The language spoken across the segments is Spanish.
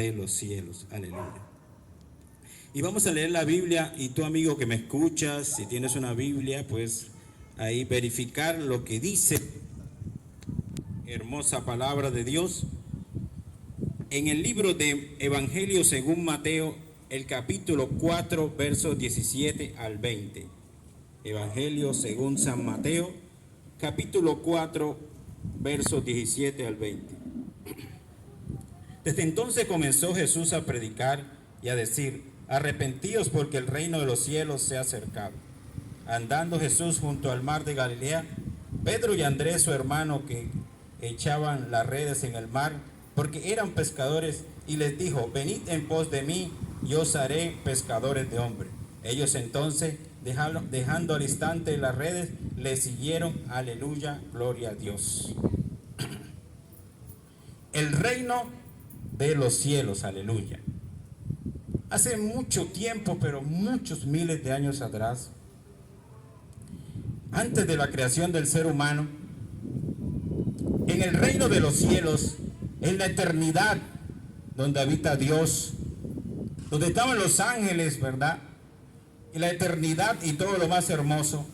de los cielos. Aleluya. Y vamos a leer la Biblia, y tú, amigo que me escuchas, si tienes una Biblia, pues ahí verificar lo que dice hermosa palabra de Dios en el libro de Evangelio según Mateo, el capítulo 4, versos 17 al 20. Evangelio según San Mateo, capítulo 4, versos 17 al 20. Desde entonces comenzó Jesús a predicar y a decir: arrepentíos, porque el reino de los cielos se ha acercado. Andando Jesús junto al mar de Galilea, Pedro y Andrés, su hermano, que echaban las redes en el mar, porque eran pescadores, y les dijo: venid en pos de mí, y os haré pescadores de hombres. Ellos entonces, dejando al instante las redes, le siguieron. Aleluya, gloria a Dios. El reino de los cielos, aleluya. Hace mucho tiempo, pero muchos miles de años atrás, antes de la creación del ser humano, en el reino de los cielos, en la eternidad, donde habita Dios, donde estaban los ángeles, ¿verdad? En la eternidad y todo lo más hermoso,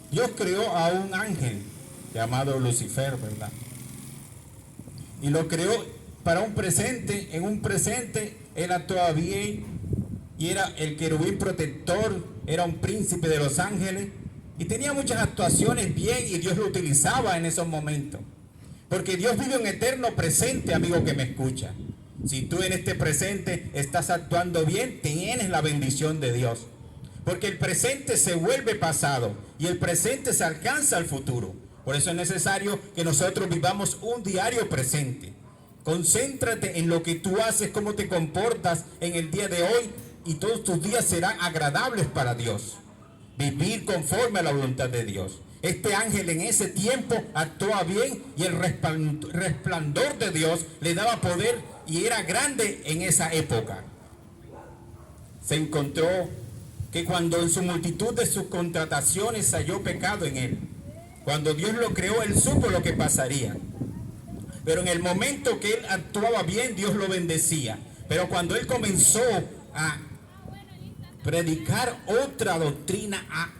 Dios creó a un ángel llamado Lucifer, ¿verdad? Y lo creó para un presente. En un presente él actuaba bien y era el querubín protector, era un príncipe de los ángeles y tenía muchas actuaciones bien, y Dios lo utilizaba en esos momentos. Porque Dios vive un eterno presente, amigo que me escucha. Si tú en este presente estás actuando bien, tienes la bendición de Dios. Porque el presente se vuelve pasado y el presente se alcanza al futuro. Por eso es necesario que nosotros vivamos un diario presente. Concéntrate en lo que tú haces, cómo te comportas en el día de hoy, y todos tus días serán agradables para Dios. Vivir conforme a la voluntad de Dios. Este ángel en ese tiempo actuaba bien, y el resplandor de Dios le daba poder, y era grande en esa época. Se encontró que cuando en su multitud de sus contrataciones halló pecado en él, cuando Dios lo creó, él supo lo que pasaría. Pero en el momento que él actuaba bien, Dios lo bendecía. Pero cuando él comenzó a predicar otra doctrina, a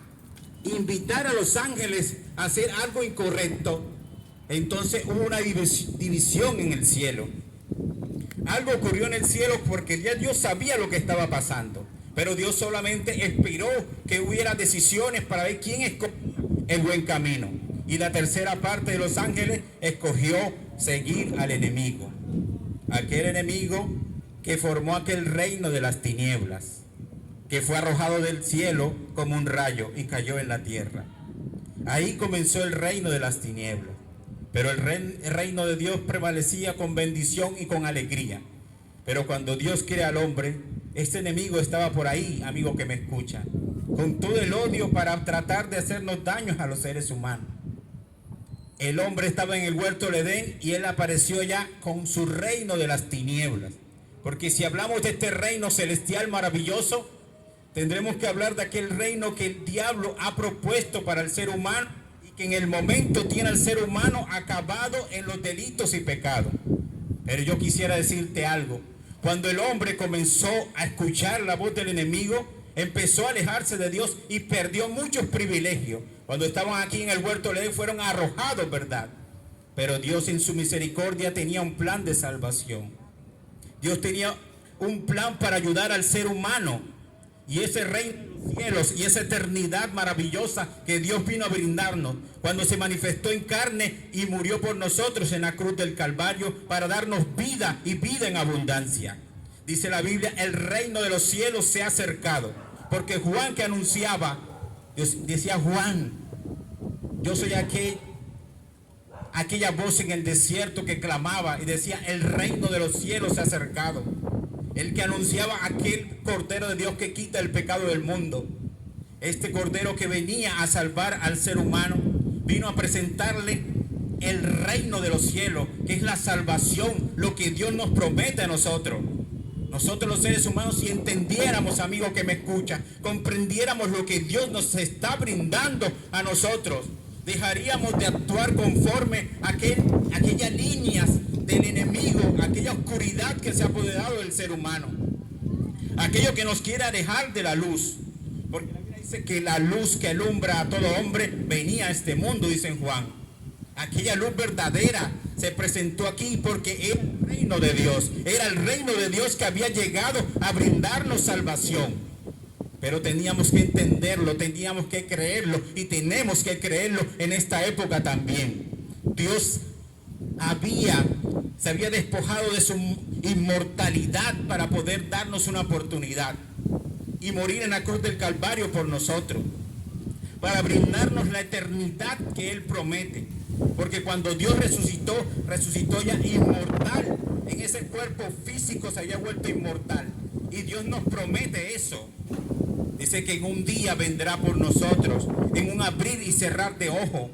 invitar a los ángeles a hacer algo incorrecto, entonces hubo una división en el cielo. Algo ocurrió en el cielo, porque ya Dios sabía lo que estaba pasando, pero Dios solamente esperó que hubiera decisiones para ver quién escogía el buen camino. Y la tercera parte de los ángeles escogió seguir al enemigo, aquel enemigo que formó aquel reino de las tinieblas, que fue arrojado del cielo como un rayo y cayó en la tierra. Ahí comenzó el reino de las tinieblas, pero el reino de Dios prevalecía con bendición y con alegría. Pero cuando Dios crea al hombre, este enemigo estaba por ahí, amigo que me escucha, con todo el odio para tratar de hacernos daños a los seres humanos. El hombre estaba en el huerto del Edén, y él apareció ya con su reino de las tinieblas. Porque si hablamos de este reino celestial maravilloso, tendremos que hablar de aquel reino que el diablo ha propuesto para el ser humano, y que en el momento tiene al ser humano acabado en los delitos y pecados. Pero yo quisiera decirte algo. Cuando el hombre comenzó a escuchar la voz del enemigo, empezó a alejarse de Dios y perdió muchos privilegios. Cuando estaban aquí en el huerto de Edén fueron arrojados, ¿verdad? Pero Dios en su misericordia tenía un plan de salvación. Dios tenía un plan para ayudar al ser humano. Y ese reino de los cielos y esa eternidad maravillosa que Dios vino a brindarnos cuando se manifestó en carne y murió por nosotros en la cruz del Calvario para darnos vida, y vida en abundancia. Dice la Biblia: el reino de los cielos se ha acercado. Porque Juan, que anunciaba, decía: Juan, yo soy aquella voz en el desierto que clamaba y decía: el reino de los cielos se ha acercado. El que anunciaba aquel Cordero de Dios que quita el pecado del mundo. Este Cordero que venía a salvar al ser humano, vino a presentarle el reino de los cielos, que es la salvación, lo que Dios nos promete a nosotros. Nosotros los seres humanos, si entendiéramos, amigo que me escucha, comprendiéramos lo que Dios nos está brindando a nosotros, dejaríamos de actuar conforme a aquellas líneas del enemigo, aquella oscuridad que se ha apoderado del ser humano, aquello que nos quiere alejar de la luz. Porque la Biblia dice que la luz que alumbra a todo hombre venía a este mundo, dice en Juan. Aquella luz verdadera se presentó aquí porque era el reino de Dios. Era el reino de Dios que había llegado a brindarnos salvación. Pero teníamos que entenderlo, teníamos que creerlo y tenemos que creerlo en esta época también. Dios se había despojado de su inmortalidad para poder darnos una oportunidad y morir en la cruz del Calvario por nosotros, para brindarnos la eternidad que Él promete. Porque cuando Dios resucitó ya inmortal. En ese cuerpo físico se había vuelto inmortal. Y Dios nos promete eso. Dice que en un día vendrá por nosotros, en un abrir y cerrar de ojo.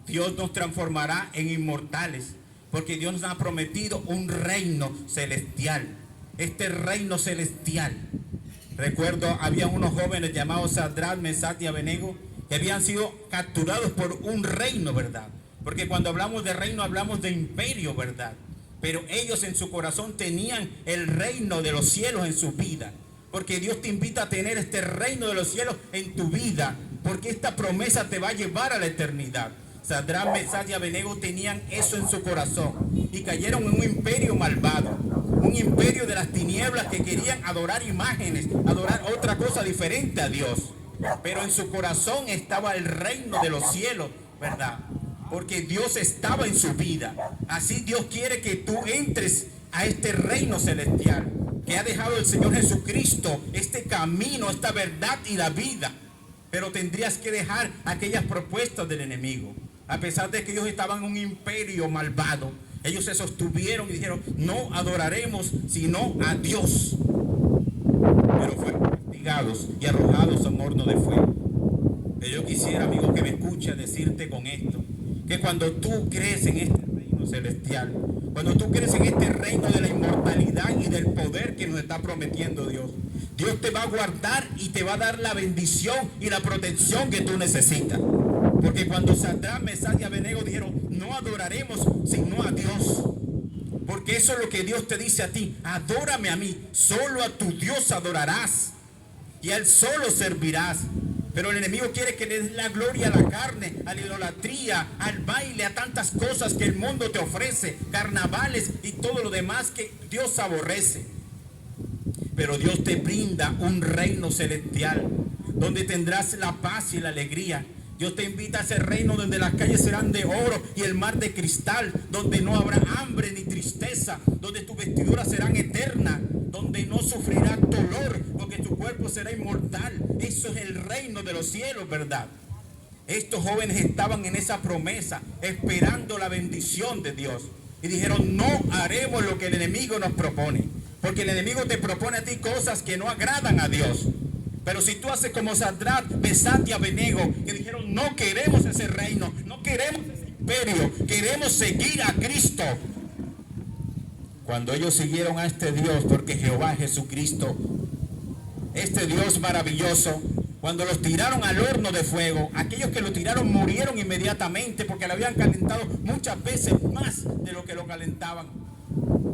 Dios nos transformará en inmortales. Porque Dios nos ha prometido un reino celestial. Este reino celestial. Recuerdo, había unos jóvenes llamados Sadrach, Mesach y Abednego que habían sido capturados por un reino, ¿verdad? Porque cuando hablamos de reino hablamos de imperio, ¿verdad? Pero ellos en su corazón tenían el reino de los cielos en su vida. Porque Dios te invita a tener este reino de los cielos en tu vida. Porque esta promesa te va a llevar a la eternidad. Sadrach, Mesach y Abednego tenían eso en su corazón. Y cayeron en un imperio malvado. Un imperio de las tinieblas que querían adorar imágenes, adorar otra cosa diferente a Dios. Pero en su corazón estaba el reino de los cielos, ¿verdad? Porque Dios estaba en su vida. Así Dios quiere que tú entres a este reino celestial que ha dejado el Señor Jesucristo, este camino, esta verdad y la vida. Pero tendrías que dejar aquellas propuestas del enemigo. A pesar de que ellos estaban en un imperio malvado, ellos se sostuvieron y dijeron: no adoraremos sino a Dios. Pero fueron castigados y arrojados a un horno de fuego. Pero yo quisiera, amigo, que me escucha, decirte con esto, que cuando tú crees en este reino celestial, cuando tú crees en este reino de la inmortalidad y del poder que nos está prometiendo Dios, Dios te va a guardar y te va a dar la bendición y la protección que tú necesitas. Porque cuando Sadrach, Mesach y Abednego dijeron: no adoraremos sino a Dios. Porque eso es lo que Dios te dice a ti: adórame a mí, solo a tu Dios adorarás y a Él solo servirás. Pero el enemigo quiere que le des la gloria a la carne, a la idolatría, al baile, a tantas cosas que el mundo te ofrece, carnavales y todo lo demás que Dios aborrece. Pero Dios te brinda un reino celestial donde tendrás la paz y la alegría. Dios te invita a ese reino donde las calles serán de oro y el mar de cristal, donde no habrá hambre ni tristeza, donde tus vestiduras serán eternas, donde no sufrirás dolor, porque tu cuerpo será inmortal. Eso es el reino de los cielos, ¿verdad? Estos jóvenes estaban en esa promesa, esperando la bendición de Dios. Y dijeron: no haremos lo que el enemigo nos propone, porque el enemigo te propone a ti cosas que no agradan a Dios. Pero si tú haces como Sadrach, Mesach y Abednego, que dijeron: no queremos ese reino, no queremos ese imperio, queremos seguir a Cristo. Cuando ellos siguieron a este Dios, porque Jehová Jesucristo, este Dios maravilloso, cuando los tiraron al horno de fuego, aquellos que lo tiraron murieron inmediatamente, porque lo habían calentado muchas veces más de lo que lo calentaban.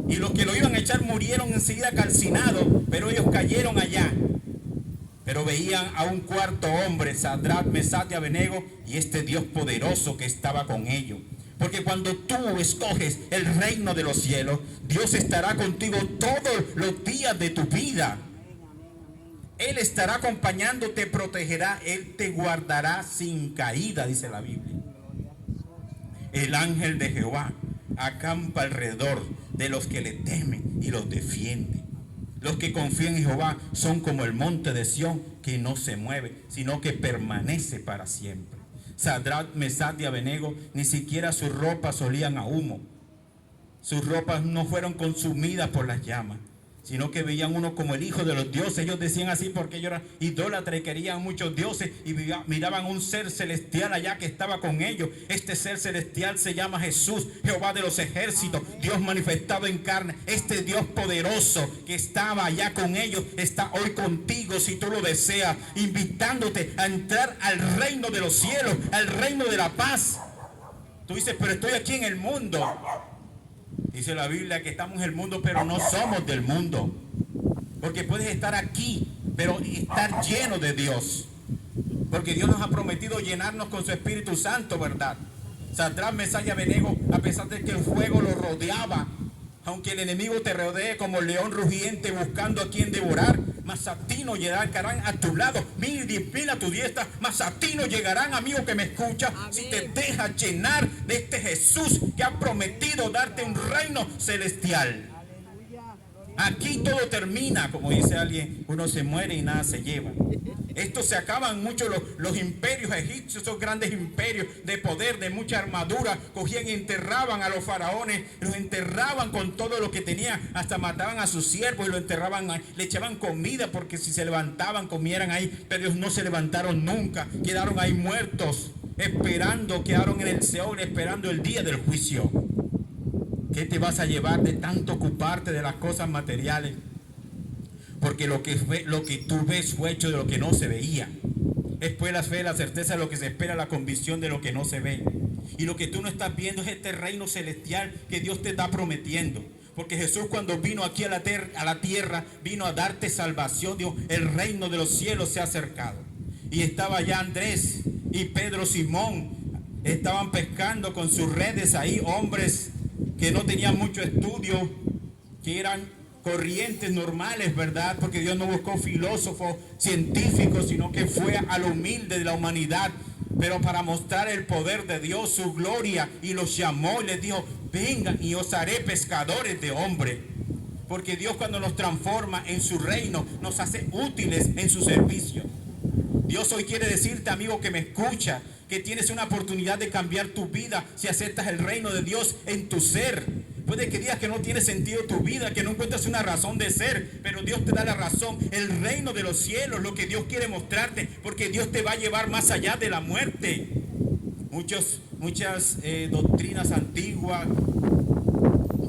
Y los que lo iban a echar murieron enseguida calcinados, pero ellos cayeron allá. Pero veían a un cuarto hombre, Sadrach, Mesach y Abednego, y este Dios poderoso que estaba con ellos. Porque cuando tú escoges el reino de los cielos, Dios estará contigo todos los días de tu vida. Él estará acompañándote, te protegerá, Él te guardará sin caída, dice la Biblia. El ángel de Jehová acampa alrededor de los que le temen y los defiende. Los que confían en Jehová son como el monte de Sión, que no se mueve, sino que permanece para siempre. Sadrach, Mesach y Abednego, ni siquiera sus ropas olían a humo. Sus ropas no fueron consumidas por las llamas, sino que veían uno como el hijo de los dioses. Ellos decían así porque ellos eran idólatras y querían muchos dioses y miraban un ser celestial allá que estaba con ellos. Este ser celestial se llama Jesús, Jehová de los ejércitos, Dios manifestado en carne. Este Dios poderoso que estaba allá con ellos está hoy contigo, si tú lo deseas, invitándote a entrar al reino de los cielos, al reino de la paz. Tú dices: pero estoy aquí en el mundo. Dice la Biblia que estamos en el mundo, pero no somos del mundo. Porque puedes estar aquí, pero estar lleno de Dios. Porque Dios nos ha prometido llenarnos con su Espíritu Santo, ¿verdad? Sadrach, Mesach y Abednego, a pesar de que el fuego los rodeaba, aunque el enemigo te rodee como león rugiente buscando a quien devorar, mas a ti no llegarán a tu lado, 1000 a tu diestra, mas a ti no llegarán, amigo que me escucha, si te dejas llenar de este Jesús que ha prometido darte un reino celestial. Aquí todo termina, como dice alguien, uno se muere y nada se lleva. Esto se acaban mucho los imperios egipcios, esos grandes imperios de poder, de mucha armadura, cogían y enterraban a los faraones, los enterraban con todo lo que tenían, hasta mataban a sus siervos y lo enterraban, le echaban comida porque si se levantaban comieran ahí, pero ellos no se levantaron nunca, quedaron ahí muertos, esperando, quedaron en el Seol, esperando el día del juicio. ¿Qué te vas a llevar de tanto ocuparte de las cosas materiales? Porque lo que tú ves fue hecho de lo que no se veía. Es pues la fe, la certeza de lo que se espera, la convicción de lo que no se ve. Y lo que tú no estás viendo es este reino celestial que Dios te está prometiendo. Porque Jesús, cuando vino aquí a la tierra, vino a darte salvación. Dios, el reino de los cielos se ha acercado. Y estaba ya Andrés y Pedro, Simón, estaban pescando con sus redes ahí, hombres que no tenían mucho estudio, que eran corrientes normales, ¿verdad? Porque Dios no buscó filósofos, científicos, sino que fue a lo humilde de la humanidad, pero para mostrar el poder de Dios, su gloria, y los llamó y les dijo, vengan y os haré pescadores de hombres. Porque Dios, cuando nos transforma en su reino, nos hace útiles en su servicio. Dios hoy quiere decirte, amigo que me escucha, que tienes una oportunidad de cambiar tu vida si aceptas el reino de Dios en tu ser. Puede que digas que no tiene sentido tu vida, que no encuentras una razón de ser, pero Dios te da la razón. El reino de los cielos, lo que Dios quiere mostrarte, porque Dios te va a llevar más allá de la muerte. Muchas doctrinas antiguas,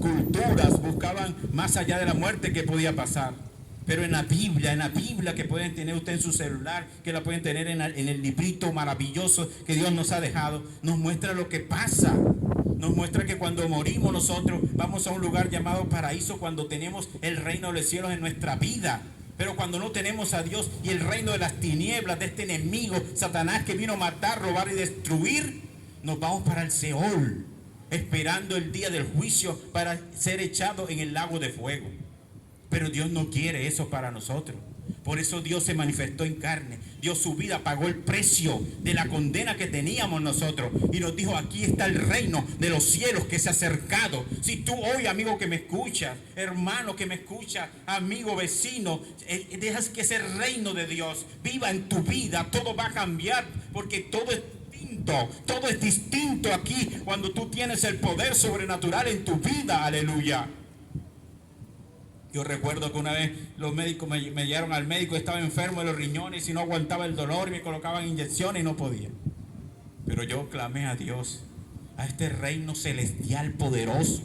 culturas buscaban más allá de la muerte que podía pasar. Pero en la Biblia que pueden tener usted en su celular, que la pueden tener en el librito maravilloso que Dios nos ha dejado, nos muestra lo que pasa. Nos muestra que cuando morimos nosotros vamos a un lugar llamado paraíso, cuando tenemos el reino de los cielos en nuestra vida. Pero cuando no tenemos a Dios y el reino de las tinieblas, de este enemigo, Satanás, que vino a matar, robar y destruir, nos vamos para el Seol, esperando el día del juicio para ser echados en el lago de fuego. Pero Dios no quiere eso para nosotros. Por eso Dios se manifestó en carne. Dio su vida, pagó el precio de la condena que teníamos nosotros. Y nos dijo, aquí está el reino de los cielos que se ha acercado. Si tú hoy, amigo que me escuchas, hermano que me escucha, amigo, vecino, dejas que ese reino de Dios viva en tu vida, todo va a cambiar, porque todo es distinto aquí cuando tú tienes el poder sobrenatural en tu vida. Aleluya. Yo recuerdo que una vez los médicos me llevaron al médico, estaba enfermo de los riñones y no aguantaba el dolor, me colocaban inyecciones y no podía. Pero yo clamé a Dios, a este reino celestial poderoso,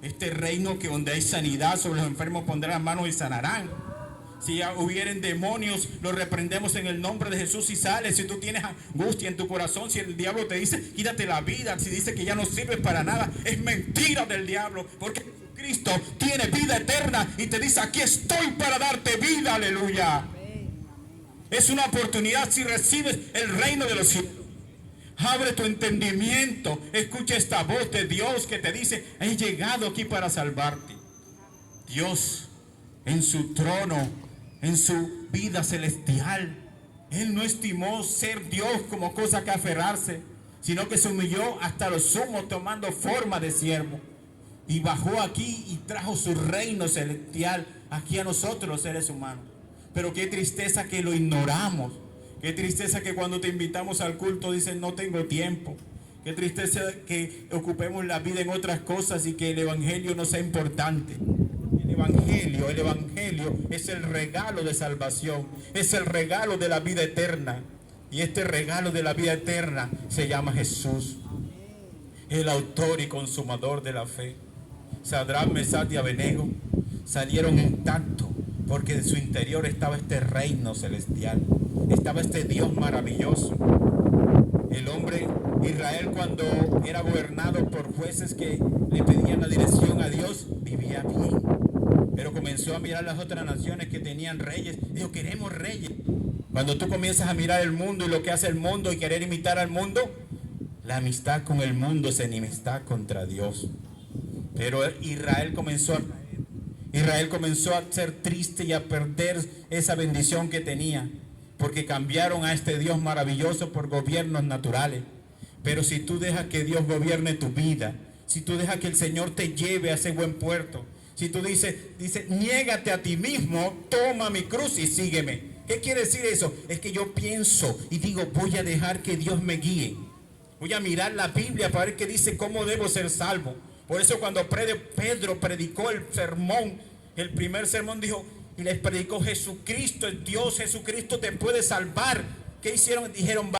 este reino que donde hay sanidad, sobre los enfermos pondrán las manos y sanarán. Si hubieren demonios, los reprendemos en el nombre de Jesús y sale. Si tú tienes angustia en tu corazón, si el diablo te dice, quítate la vida, si dice que ya no sirves para nada, es mentira del diablo, porque Cristo tiene vida eterna y te dice, aquí estoy para darte vida. Aleluya. Es una oportunidad si recibes el reino de los cielos. Abre tu entendimiento, escucha esta voz de Dios que te dice, he llegado aquí para salvarte. Dios en su trono, en su vida celestial, Él no estimó ser Dios como cosa que aferrarse, sino que se humilló hasta lo sumo, tomando forma de siervo. Y bajó aquí y trajo su reino celestial aquí a nosotros los seres humanos. Pero qué tristeza que lo ignoramos. Qué tristeza que cuando te invitamos al culto dicen no tengo tiempo. Qué tristeza que ocupemos la vida en otras cosas y que el evangelio no sea importante. El evangelio es el regalo de salvación. Es el regalo de la vida eterna. Y este regalo de la vida eterna se llama Jesús, el autor y consumador de la fe. Sadrach, Mesach y Abednego salieron intactos porque en su interior estaba este reino celestial, estaba este Dios maravilloso. El hombre Israel, cuando era gobernado por jueces que le pedían la dirección a Dios, vivía bien. Pero comenzó a mirar las otras naciones que tenían reyes. Dijo, queremos reyes. Cuando tú comienzas a mirar el mundo y lo que hace el mundo y querer imitar al mundo, la amistad con el mundo es enemistad contra Dios. Pero Israel comenzó a ser triste y a perder esa bendición que tenía, porque cambiaron a este Dios maravilloso por gobiernos naturales. Pero si tú dejas que Dios gobierne tu vida, si tú dejas que el Señor te lleve a ese buen puerto, si tú dices, niégate a ti mismo, toma mi cruz y sígueme. ¿Qué quiere decir eso? Es que yo pienso y digo, voy a dejar que Dios me guíe. Voy a mirar la Biblia para ver qué dice, cómo debo ser salvo. Por eso cuando Pedro predicó el sermón, el primer sermón dijo, y les predicó Jesucristo, el Dios Jesucristo te puede salvar. ¿Qué hicieron? Dijeron,